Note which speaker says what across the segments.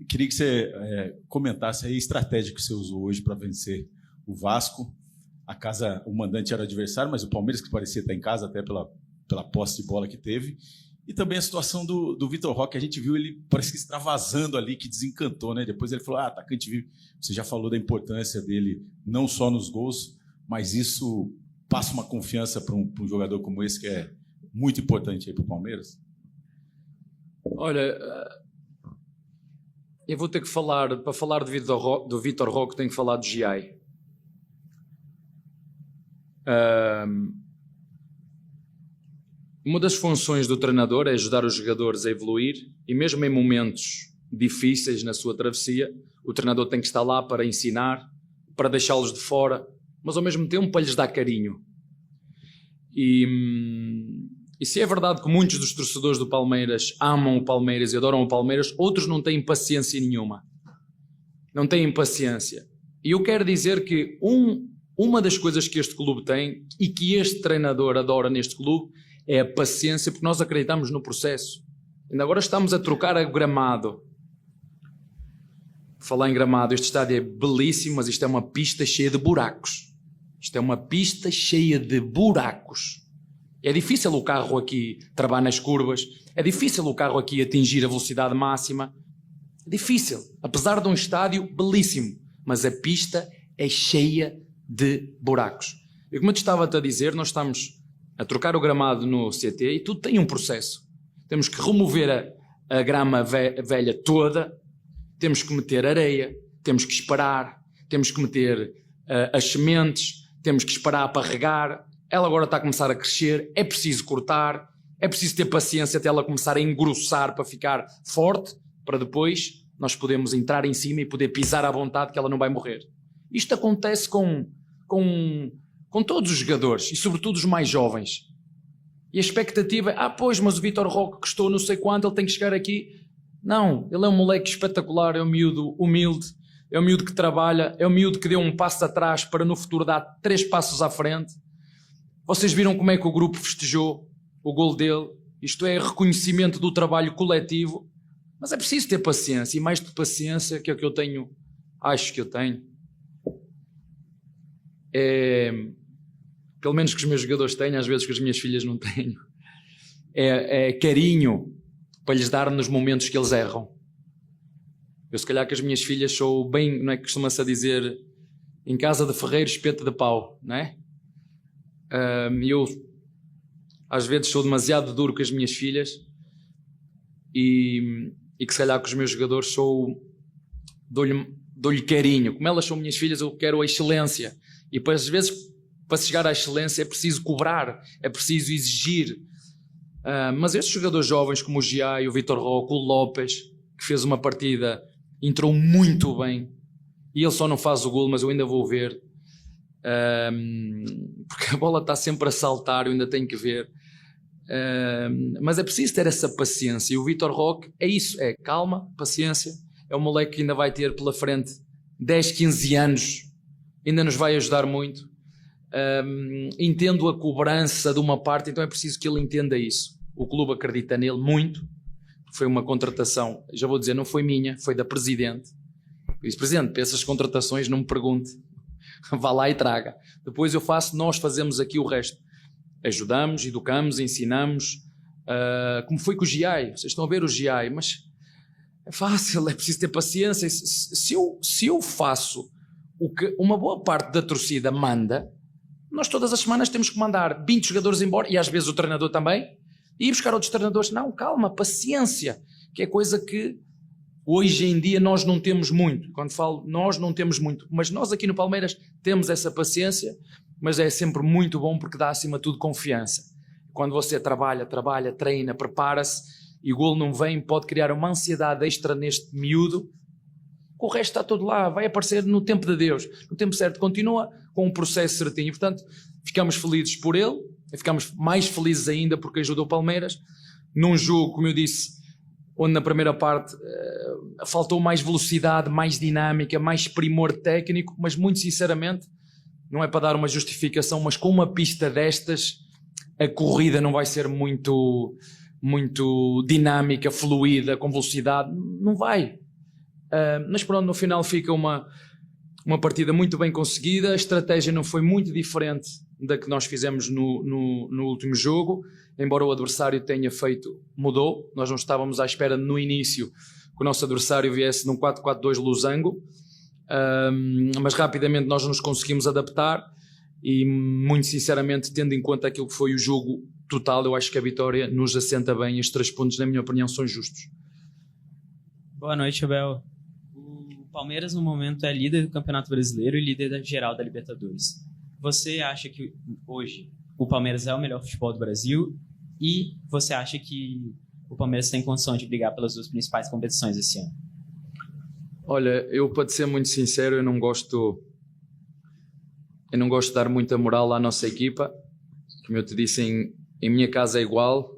Speaker 1: Queria que você comentasse aí a estratégia que você usou hoje para vencer o Vasco. O mandante era adversário, mas o Palmeiras, que parecia estar em casa até pela posse de bola que teve. E também a situação do Vitor Roque, a gente viu ele parece que extravasando ali, que desencantou, né? Depois ele falou, atacante vivo. Você já falou da importância dele, não só nos gols, mas isso passa uma confiança para um jogador como esse, que é muito importante aí para o Palmeiras?
Speaker 2: Olha, eu vou ter que falar, para falar do Vitor Roque, tenho que falar do Giai. Uma das funções do treinador é ajudar os jogadores a evoluir, e mesmo em momentos difíceis na sua travessia, o treinador tem que estar lá para ensinar, para deixá-los de fora, mas ao mesmo tempo para lhes dar carinho. E se é verdade que muitos dos torcedores do Palmeiras amam o Palmeiras e adoram o Palmeiras, outros não têm paciência nenhuma. Não têm paciência. E eu quero dizer que uma das coisas que este clube tem e que este treinador adora neste clube é a paciência, porque nós acreditamos no processo. Ainda agora estamos a trocar a gramado. Falar em gramado, este estádio é belíssimo, mas isto é uma pista cheia de buracos. Isto é uma pista cheia de buracos. É difícil o carro aqui travar nas curvas, é difícil o carro aqui atingir a velocidade máxima. É difícil, apesar de um estádio belíssimo, mas a pista é cheia de buracos. E como eu te estava a dizer, nós estamos a trocar o gramado no CT e tudo tem um processo. Temos que remover a grama velha toda, temos que meter areia, temos que esperar, temos que meter as sementes, temos que esperar para regar. Ela agora está a começar a crescer, é preciso cortar, é preciso ter paciência até ela começar a engrossar para ficar forte, para depois nós podermos entrar em cima e poder pisar à vontade, que ela não vai morrer. Isto acontece com todos os jogadores e sobretudo os mais jovens. E a expectativa é, pois, mas o Vitor Roque custou não sei quanto, ele tem que chegar aqui. Não, ele é um moleque espetacular, é um miúdo humilde, é um miúdo que trabalha, é um miúdo que deu um passo atrás para no futuro dar 3 passos à frente. Vocês viram como é que o grupo festejou o gol dele? Isto é reconhecimento do trabalho coletivo, mas é preciso ter paciência, e mais de paciência, que é o que eu tenho, acho que eu tenho, pelo menos que os meus jogadores têm, às vezes que as minhas filhas não tenho, é carinho para lhes dar nos momentos que eles erram. Eu se calhar que as minhas filhas sou bem, não é que costuma-se a dizer, em casa de ferreiro, espeto de pau, não é? Eu às vezes sou demasiado duro com as minhas filhas e que se calhar com os meus jogadores dou-lhe carinho. Como elas são minhas filhas, eu quero a excelência, e às vezes para chegar à excelência é preciso cobrar, é preciso exigir. Mas estes jogadores jovens como o Giai, o Vitor Roque, o Lopes, que fez uma partida, entrou muito bem, e ele só não faz o golo, mas eu ainda vou ver, porque a bola está sempre a saltar, eu ainda tenho que ver. Mas é preciso ter essa paciência, e o Vitor Roque é isso, é calma, paciência. É um moleque que ainda vai ter pela frente 10, 15 anos, ainda nos vai ajudar muito. Entendo a cobrança de uma parte, então é preciso que ele entenda isso. O clube acredita nele muito. Foi uma contratação, já vou dizer, não foi minha, foi da Presidente. Eu disse, Presidente, para essas contratações não me pergunte, vá lá e traga. Depois nós fazemos aqui o resto. Ajudamos, educamos, ensinamos. Como foi com o Giai, vocês estão a ver o Giai, mas é fácil, é preciso ter paciência. Se eu faço o que uma boa parte da torcida manda, nós todas as semanas temos que mandar 20 jogadores embora, e às vezes o treinador também, e ir buscar outros treinadores. Não, calma, paciência, que é coisa que hoje em dia nós não temos muito. Quando falo nós, não temos muito, mas nós aqui no Palmeiras temos essa paciência, mas é sempre muito bom porque dá acima de tudo confiança. Quando você trabalha, treina, prepara-se e o golo não vem, pode criar uma ansiedade extra neste miúdo. O resto está todo lá, vai aparecer no tempo de Deus, no tempo certo, continua com um processo certinho. E, portanto, ficamos felizes por ele, ficamos mais felizes ainda porque ajudou o Palmeiras num jogo, como eu disse, onde na primeira parte faltou mais velocidade, mais dinâmica, mais primor técnico, mas muito sinceramente, não é para dar uma justificação, mas com uma pista destas, a corrida não vai ser muito muito dinâmica, fluida, com velocidade. Não vai. Mas pronto, no final fica uma partida muito bem conseguida. A estratégia não foi muito diferente da que nós fizemos no último jogo, embora o adversário tenha mudou. Nós não estávamos à espera no início que o nosso adversário viesse num 4-4-2 losango, mas rapidamente nós nos conseguimos adaptar e, muito sinceramente, tendo em conta aquilo que foi o jogo total, eu acho que a vitória nos assenta bem. Estes 3 pontos, na minha opinião, são justos.
Speaker 3: Boa noite, Abel. O Palmeiras, no momento, é líder do Campeonato Brasileiro e líder geral da Libertadores. Você acha que hoje o Palmeiras é o melhor futebol do Brasil e você acha que o Palmeiras tem condição de brigar pelas 2 principais competições esse ano?
Speaker 2: Olha, eu, para te ser muito sincero, eu não gosto de dar muita moral à nossa equipa. Como eu te disse, em minha casa é igual.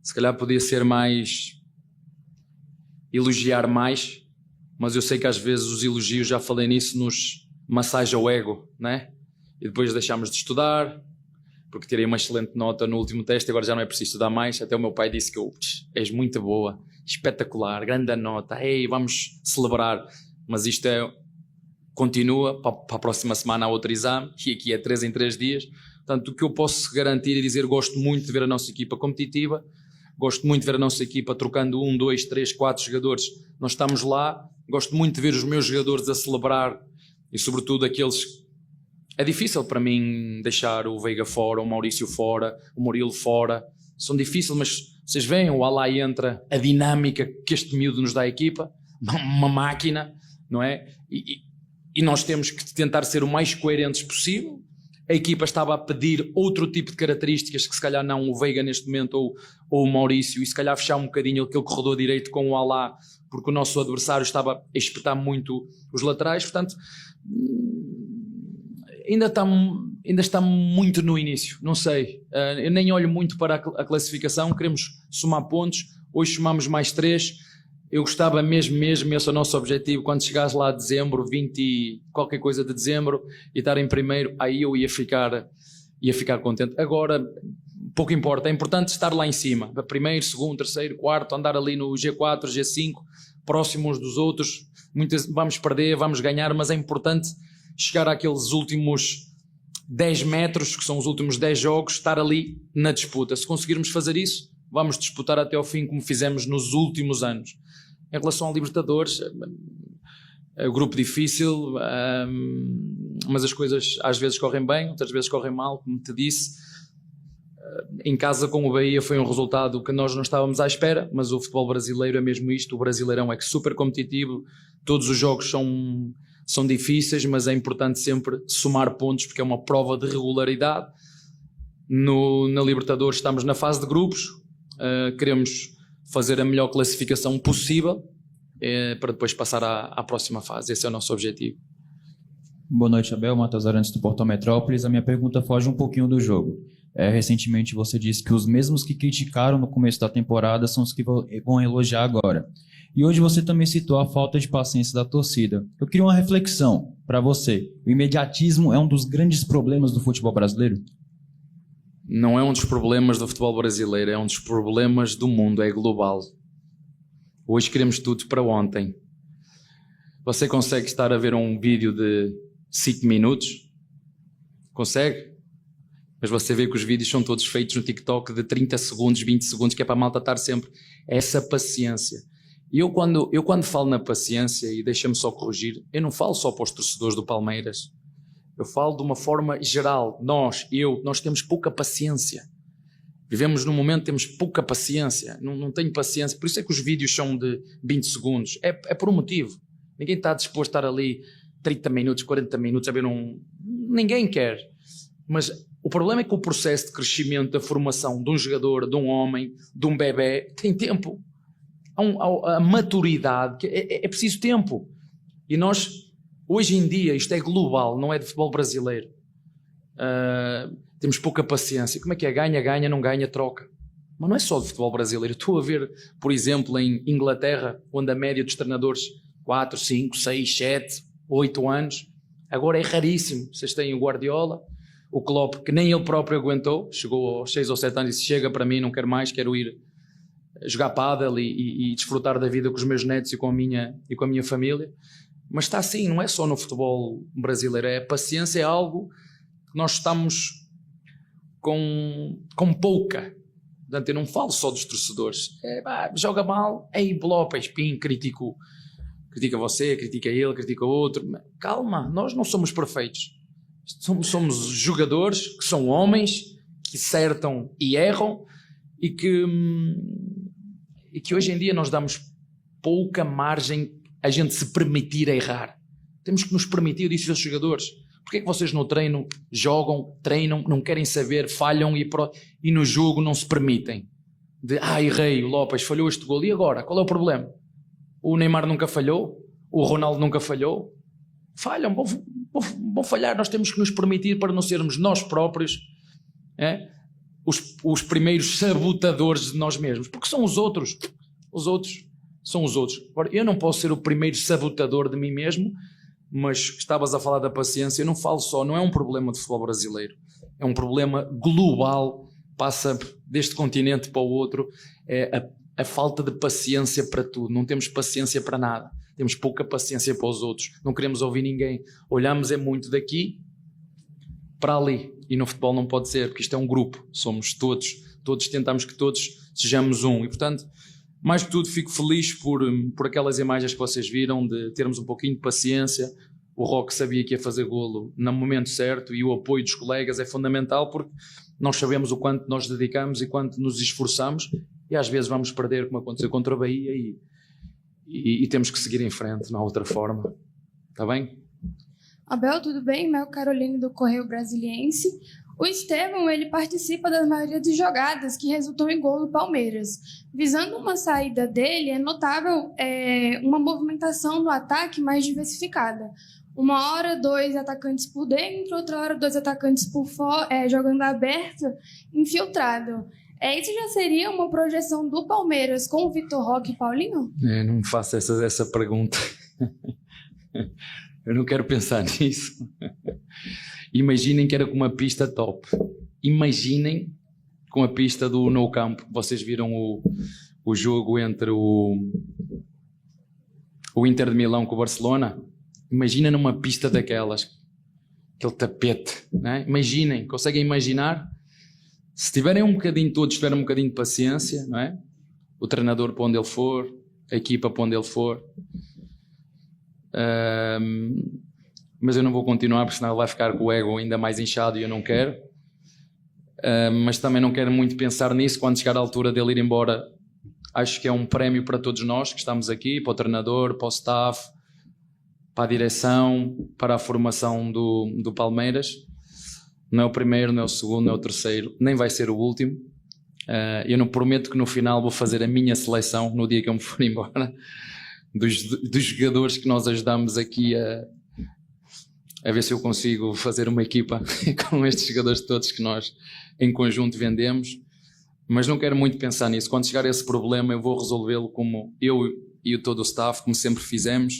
Speaker 2: Se calhar podia ser mais, elogiar mais, mas eu sei que às vezes os elogios, já falei nisso, nos massageia o ego, né? E depois deixámos de estudar, porque tirei uma excelente nota no último teste, agora já não é preciso estudar mais. Até o meu pai disse que és muito boa, espetacular, grande nota, ei, vamos celebrar. Mas isto continua, para a próxima semana há outro exame, e aqui é 3 em 3 dias. Portanto, o que eu posso garantir e dizer, gosto muito de ver a nossa equipa competitiva, gosto muito de ver a nossa equipa trocando 1, 2, 3, 4 jogadores. Nós estamos lá, gosto muito de ver os meus jogadores a celebrar, e sobretudo aqueles. É difícil para mim deixar o Veiga fora, o Maurício fora, o Murilo fora. São difíceis, mas vocês veem, o Alá entra, a dinâmica que este miúdo nos dá à equipa, uma máquina, não é? E nós temos que tentar ser o mais coerentes possível. A equipa estava a pedir outro tipo de características que se calhar não o Veiga neste momento ou o Maurício, e se calhar fechar um bocadinho aquele corredor direito com o Alá, porque o nosso adversário estava a espetar muito os laterais. Portanto, ainda está muito no início, não sei. Eu nem olho muito para a classificação, queremos somar pontos. Hoje somamos mais 3. Eu gostava mesmo, esse é o nosso objetivo, quando chegares lá a dezembro, 20 e qualquer coisa de dezembro, e estar em primeiro, aí eu ia ficar contente. Agora, pouco importa, é importante estar lá em cima, primeiro, segundo, terceiro, quarto, andar ali no G4, G5, próximos uns dos outros. Vamos perder, vamos ganhar, mas é importante chegar àqueles últimos 10 metros, que são os últimos 10 jogos, estar ali na disputa. Se conseguirmos fazer isso, vamos disputar até ao fim, como fizemos nos últimos anos. Em relação ao Libertadores, é um grupo difícil, mas as coisas às vezes correm bem, outras vezes correm mal, como te disse. Em casa com o Bahia foi um resultado que nós não estávamos à espera, mas o futebol brasileiro é mesmo isto. O Brasileirão é super competitivo, todos os jogos são difíceis, mas é importante sempre somar pontos, porque é uma prova de regularidade. Na Libertadores estamos na fase de grupos, queremos fazer a melhor classificação possível para depois passar à próxima fase. Esse é o nosso objetivo.
Speaker 4: Boa noite, Abel. Matheus Arantes do Portal Metrópolis. A minha pergunta foge um pouquinho do jogo. Recentemente você disse que os mesmos que criticaram no começo da temporada são os que vão elogiar agora. E hoje você também citou a falta de paciência da torcida. Eu queria uma reflexão para você. O imediatismo é um dos grandes problemas do futebol brasileiro?
Speaker 2: Não é um dos problemas do futebol brasileiro, é um dos problemas do mundo, é global. Hoje queremos tudo para ontem. Você consegue estar a ver um vídeo de 5 minutos? Consegue? Mas você vê que os vídeos são todos feitos no TikTok de 30 segundos, 20 segundos, que é para a malta estar sempre. Essa paciência. E eu quando falo na paciência, e deixa-me só corrigir, eu não falo só para os torcedores do Palmeiras. Eu falo de uma forma geral. Nós temos pouca paciência. Vivemos num momento que temos pouca paciência. Não tenho paciência. Por isso é que os vídeos são de 20 segundos. É por um motivo. Ninguém está disposto a estar ali 30 minutos, 40 minutos a ver Ninguém quer. Mas o problema é que o processo de crescimento, da formação de um jogador, de um homem, de um bebê, tem tempo. A maturidade, é preciso tempo. E nós... Hoje em dia, isto é global, não é de futebol brasileiro. Temos pouca paciência. Como é que é? Ganha, não ganha, troca. Mas não é só de futebol brasileiro. Estou a ver, por exemplo, em Inglaterra, onde a média dos treinadores 4, 5, 6, 7, 8 anos. Agora é raríssimo. Vocês têm o Guardiola, O Klopp, que nem ele próprio aguentou, chegou aos 6 ou 7 anos e disse: chega para mim, não quero mais, quero ir jogar pádel e desfrutar da vida com os meus netos e com a minha família. Mas está assim, não é só no futebol brasileiro, a paciência é algo que nós estamos com pouca. Portanto, eu não falo só dos torcedores. Joga mal, blopa, espinho, critica você, critica ele, critica o outro. Calma, nós não somos perfeitos. Somos jogadores que são homens, que acertam e erram, e que hoje em dia nós damos pouca margem a gente se permitir errar. Temos que nos permitir, eu disse aos jogadores: porque é que vocês no treino jogam, treinam, não querem saber, falham e no jogo não se permitem? Errei, o Lopes falhou este gol, e agora? Qual é o problema? O Neymar nunca falhou, o Ronaldo nunca falhou. Falham, vão falhar. Nós temos que nos permitir, para não sermos nós próprios os primeiros sabotadores de nós mesmos, porque são os outros são os outros. Agora, eu não posso ser o primeiro sabotador de mim mesmo. Mas estavas a falar da paciência, eu não falo só, não é um problema de futebol brasileiro, é um problema global, passa deste continente para o outro, é a falta de paciência para tudo. Não temos paciência para nada, temos pouca paciência para os outros, não queremos ouvir ninguém, olhamos muito daqui para ali, e no futebol não pode ser, porque isto é um grupo, somos todos tentamos que todos sejamos um, e portanto, mais que tudo, fico feliz por aquelas imagens que vocês viram, de termos um pouquinho de paciência. O Roque sabia que ia fazer golo no momento certo, e o apoio dos colegas é fundamental, porque nós sabemos o quanto nós dedicamos e quanto nos esforçamos, e às vezes vamos perder, como aconteceu contra a Bahia, e temos que seguir em frente, não há outra forma. Está bem?
Speaker 5: Abel, tudo bem? Mel Caroline, do Correio Brasiliense. O Estevão, ele participa da maioria das jogadas que resultam em gol do Palmeiras. Visando uma saída dele, é notável uma movimentação do ataque mais diversificada. Uma hora, 2 atacantes por dentro, outra hora, 2 atacantes por fora, jogando aberto, infiltrado. Isso já seria uma projeção do Palmeiras com o Vitor Roque e Paulinho?
Speaker 2: Não me faça essa pergunta. Eu não quero pensar nisso. Imaginem que era com uma pista top. Imaginem com a pista do Nou Camp. Vocês viram o jogo entre o Inter de Milão com o Barcelona? Imaginem numa pista daquelas, aquele tapete, não é? Imaginem, conseguem imaginar? Se tiverem todos tiverem um bocadinho de paciência, não é? O treinador para onde ele for, a equipa para onde ele for. Mas eu não vou continuar, porque senão ele vai ficar com o ego ainda mais inchado e eu não quero. Mas também não quero muito pensar nisso. Quando chegar a altura dele ir embora, acho que é um prémio para todos nós que estamos aqui, para o treinador, para o staff, para a direção, para a formação do Palmeiras. Não é o primeiro, não é o segundo, não é o terceiro, nem vai ser o último. Eu não prometo que no final vou fazer a minha seleção no dia que eu me for embora, dos jogadores que nós ajudamos aqui a ver se eu consigo fazer uma equipa com estes jogadores todos que nós em conjunto vendemos. Mas não quero muito pensar nisso. Quando chegar a esse problema, eu vou resolvê-lo como eu e todo o staff, como sempre fizemos.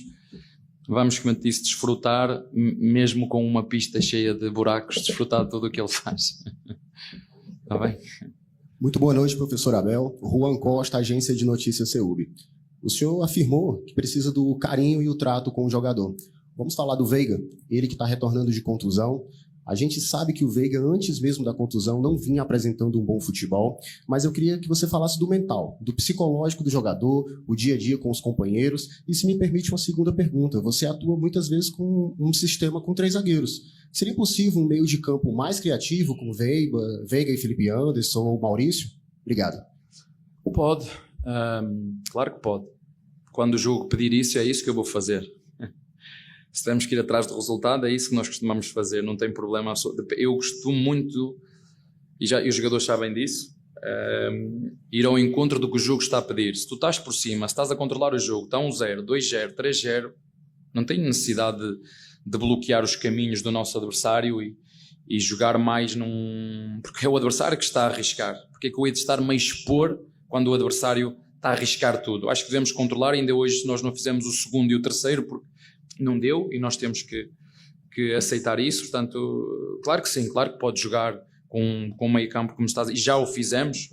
Speaker 2: Vamos, como eu disse, desfrutar, mesmo com uma pista cheia de buracos, desfrutar de tudo o que ele faz. Está bem?
Speaker 6: Muito boa noite, professor Abel. Juan Costa, agência de notícias CEUB. O senhor afirmou que precisa do carinho e o trato com o jogador. Vamos falar do Veiga, ele que está retornando de contusão. A gente sabe que o Veiga, antes mesmo da contusão, não vinha apresentando um bom futebol, mas eu queria que você falasse do mental, do psicológico do jogador, o dia a dia com os companheiros. E se me permite uma segunda pergunta, você atua muitas vezes com um sistema com 3 zagueiros. Seria possível um meio de campo mais criativo com Veiga e Felipe Anderson ou Maurício? Obrigado.
Speaker 2: Pode, claro que pode. Quando o jogo pedir isso, é isso que eu vou fazer. Se temos que ir atrás do resultado, é isso que nós costumamos fazer, não tem problema. Eu costumo muito, e os jogadores sabem disso, ir ao encontro do que o jogo está a pedir. Se tu estás por cima, se estás a controlar o jogo, está 1-0, 2-0, 3-0, não tenho necessidade de bloquear os caminhos do nosso adversário e jogar mais porque é o adversário que está a arriscar. Porque é que eu hei de estar-me a expor quando o adversário está a arriscar tudo? Acho que devemos controlar. Ainda hoje nós não fizemos o segundo e o terceiro porque não deu, e nós temos que que aceitar isso. Portanto, claro que sim, claro que pode jogar com meio campo como está, e já o fizemos,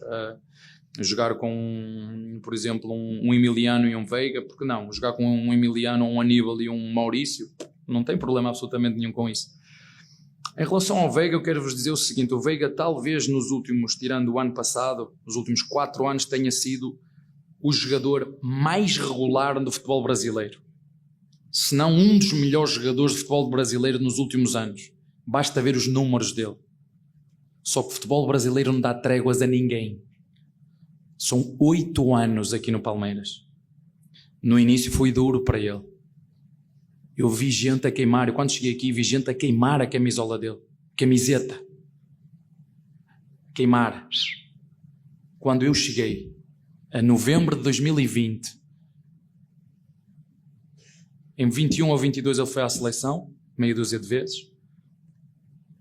Speaker 2: jogar com, por exemplo, um Emiliano e um Veiga, porque não? Jogar com um Emiliano, um Aníbal e um Maurício, não tem problema absolutamente nenhum com isso. Em relação ao Veiga, eu quero vos dizer o seguinte: o Veiga talvez nos últimos, tirando o ano passado, nos últimos 4 anos tenha sido o jogador mais regular do futebol brasileiro, se não um dos melhores jogadores de futebol brasileiro nos últimos anos. Basta ver os números dele. Só que o futebol brasileiro não dá tréguas a ninguém. São 8 anos aqui no Palmeiras. No início foi duro para ele. Eu vi gente a queimar, quando cheguei aqui vi gente a queimar a camisola dele, camiseta, queimar. Quando eu cheguei a novembro de 2020, em 21 ou 22 ele foi à seleção, meia dúzia de vezes.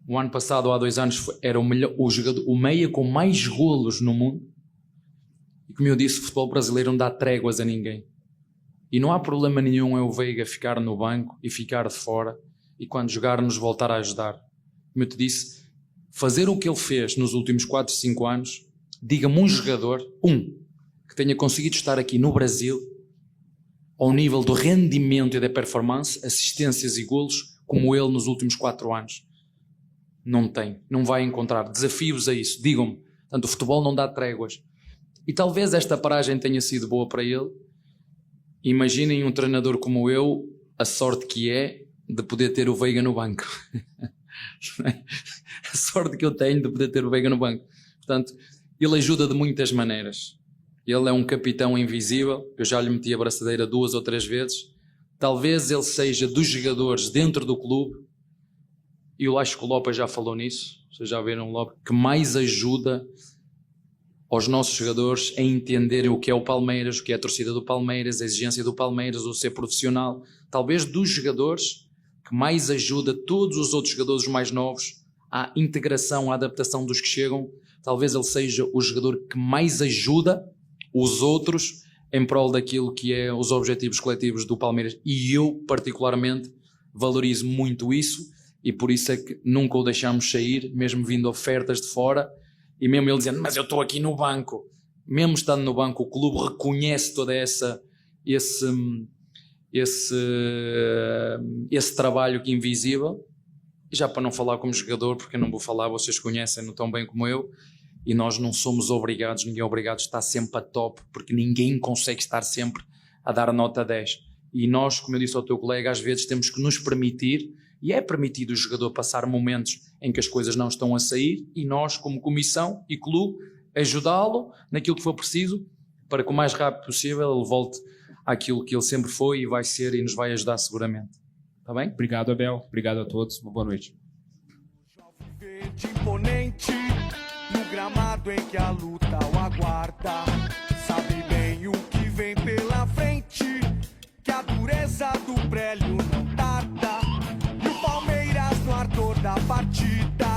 Speaker 2: O ano passado, ou há 2 anos, era o jogador, o meia com mais golos no mundo. E como eu disse, o futebol brasileiro não dá tréguas a ninguém. E não há problema nenhum o Veiga ficar no banco e ficar de fora e quando jogar nos voltar a ajudar. Como eu te disse, fazer o que ele fez nos últimos 4, 5 anos, diga-me um jogador, que tenha conseguido estar aqui no Brasil ao nível do rendimento e da performance, assistências e golos, como ele nos últimos 4 anos. Não tem, não vai encontrar. Desafios a isso, digam-me. Portanto, o futebol não dá tréguas. E talvez esta paragem tenha sido boa para ele. Imaginem um treinador como eu, a sorte que é de poder ter o Veiga no banco. A sorte que eu tenho de poder ter o Veiga no banco. Portanto, ele ajuda de muitas maneiras. Ele é um capitão invisível. Eu já lhe meti a braçadeira 2 ou 3 vezes. Talvez ele seja dos jogadores dentro do clube, e eu acho que o Lopes já falou nisso, vocês já viram o Lopes, que mais ajuda aos nossos jogadores a entenderem o que é o Palmeiras, o que é a torcida do Palmeiras, a exigência do Palmeiras, o ser profissional. Talvez dos jogadores que mais ajuda todos os outros jogadores mais novos à integração, à adaptação dos que chegam. Talvez ele seja o jogador que mais ajuda os outros em prol daquilo que é os objetivos coletivos do Palmeiras. E eu, particularmente, valorizo muito isso, e por isso é que nunca o deixamos sair, mesmo vindo ofertas de fora. E mesmo ele dizendo, mas eu estou aqui no banco. Mesmo estando no banco, o clube reconhece toda esse trabalho que é invisível. E já para não falar como jogador, porque eu não vou falar, vocês conhecem-no tão bem como eu. E nós não somos obrigados, ninguém é obrigado a estar sempre a top, porque ninguém consegue estar sempre a dar a nota 10. E nós, como eu disse ao teu colega, às vezes temos que nos permitir, e é permitido o jogador passar momentos em que as coisas não estão a sair, e nós, como comissão e clube, ajudá-lo naquilo que for preciso, para que o mais rápido possível ele volte àquilo que ele sempre foi e vai ser, e nos vai ajudar seguramente. Está bem?
Speaker 7: Obrigado, Abel. Obrigado a todos. Uma boa noite.
Speaker 8: Imponente, no gramado em que a luta o aguarda, sabe bem o que vem pela frente, que a dureza do prélio não tarda, e o Palmeiras no ardor da partida